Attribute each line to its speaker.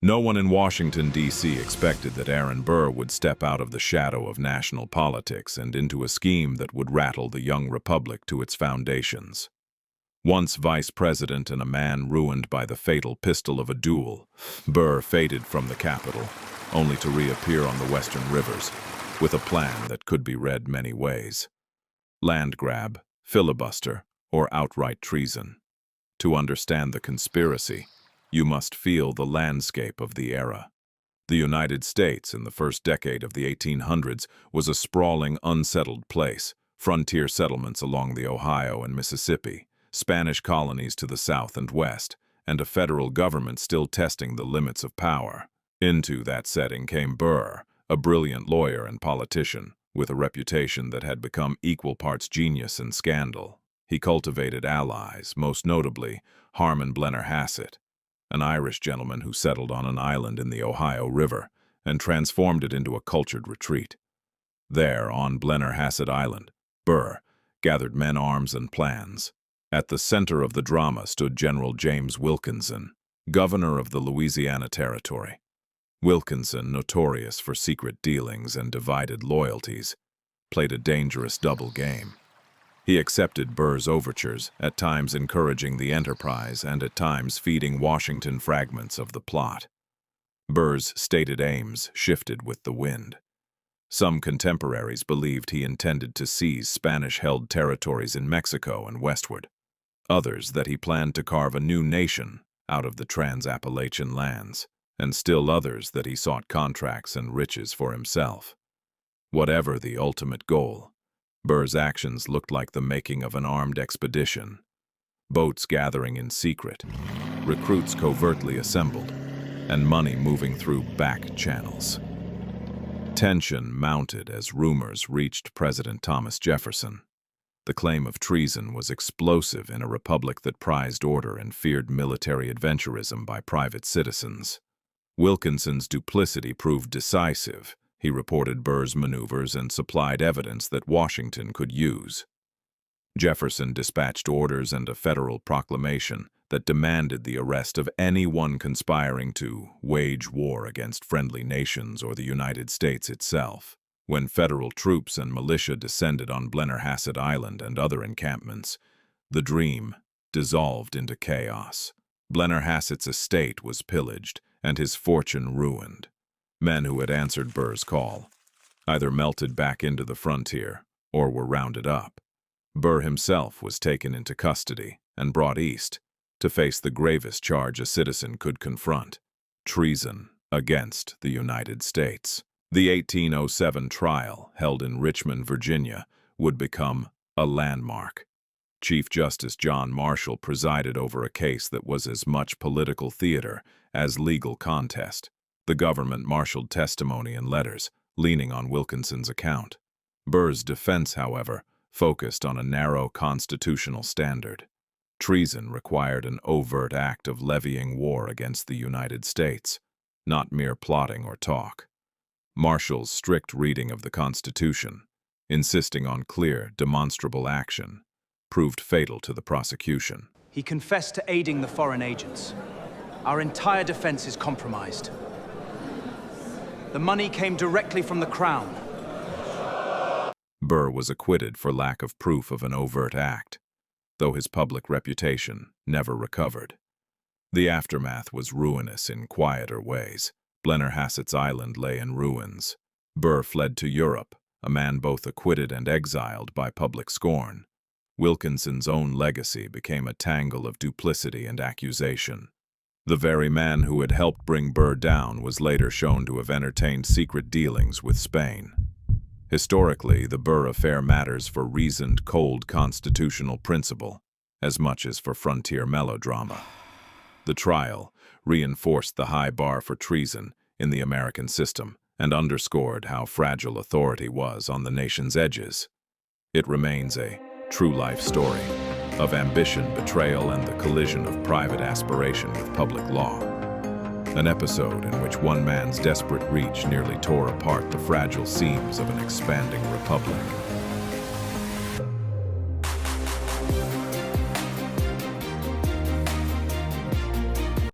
Speaker 1: No one in Washington, D.C. expected that Aaron Burr would step out of the shadow of national politics and into a scheme that would rattle the young republic to its foundations. Once vice president and a man ruined by the fatal pistol of a duel, Burr faded from the Capitol, only to reappear on the western rivers, with a plan that could be read many ways. Land grab, filibuster, or outright treason. To understand the conspiracy, you must feel the landscape of the era. The United States, in the first decade of the 1800s, was a sprawling, unsettled place, frontier settlements along the Ohio and Mississippi, Spanish colonies to the south and west, and a federal government still testing the limits of power. Into that setting came Burr, a brilliant lawyer and politician, with a reputation that had become equal parts genius and scandal. He cultivated allies, most notably Harmon Blennerhassett, an Irish gentleman who settled on an island in the Ohio River and transformed it into a cultured retreat. There, on Blennerhassett Island, Burr gathered men, arms, and plans. At the center of the drama stood General James Wilkinson, governor of the Louisiana Territory. Wilkinson, notorious for secret dealings and divided loyalties, played a dangerous double game. He accepted Burr's overtures, at times encouraging the enterprise and at times feeding Washington fragments of the plot. Burr's stated aims shifted with the wind. Some contemporaries believed he intended to seize Spanish-held territories in Mexico and westward. Others that he planned to carve a new nation out of the Trans-Appalachian lands, and still others that he sought contracts and riches for himself. Whatever the ultimate goal, Burr's actions looked like the making of an armed expedition. Boats gathering in secret, recruits covertly assembled, and money moving through back channels. Tension mounted as rumors reached President Thomas Jefferson. The claim of treason was explosive in a republic that prized order and feared military adventurism by private citizens. Wilkinson's duplicity proved decisive. He reported Burr's maneuvers and supplied evidence that Washington could use. Jefferson dispatched orders and a federal proclamation that demanded the arrest of anyone conspiring to wage war against friendly nations or the United States itself. When federal troops and militia descended on Blennerhassett Island and other encampments, the dream dissolved into chaos. Blennerhassett's estate was pillaged and his fortune ruined. Men who had answered Burr's call either melted back into the frontier or were rounded up. Burr himself was taken into custody and brought east to face the gravest charge a citizen could confront: treason against the United States. The 1807 trial, held in Richmond, Virginia, would become a landmark. Chief Justice John Marshall presided over a case that was as much political theater as legal contest. The government marshaled testimony and letters, leaning on Wilkinson's account. Burr's defense, however, focused on a narrow constitutional standard. Treason required an overt act of levying war against the United States, not mere plotting or talk. Marshall's strict reading of the Constitution, insisting on clear, demonstrable action, proved fatal to the prosecution.
Speaker 2: He confessed to aiding the foreign agents. Our entire defense is compromised. The money came directly from the Crown.
Speaker 1: Burr was acquitted for lack of proof of an overt act, though his public reputation never recovered. The aftermath was ruinous in quieter ways. Blennerhassett's island lay in ruins. Burr fled to Europe, a man both acquitted and exiled by public scorn. Wilkinson's own legacy became a tangle of duplicity and accusation. The very man who had helped bring Burr down was later shown to have entertained secret dealings with Spain. Historically, the Burr affair matters for reasoned, cold constitutional principle, as much as for frontier melodrama. The trial reinforced the high bar for treason in the American system and underscored how fragile authority was on the nation's edges. It remains a true-life story of ambition, betrayal, and the collision of private aspiration with public law. An episode in which one man's desperate reach nearly tore apart the fragile seams of an expanding republic.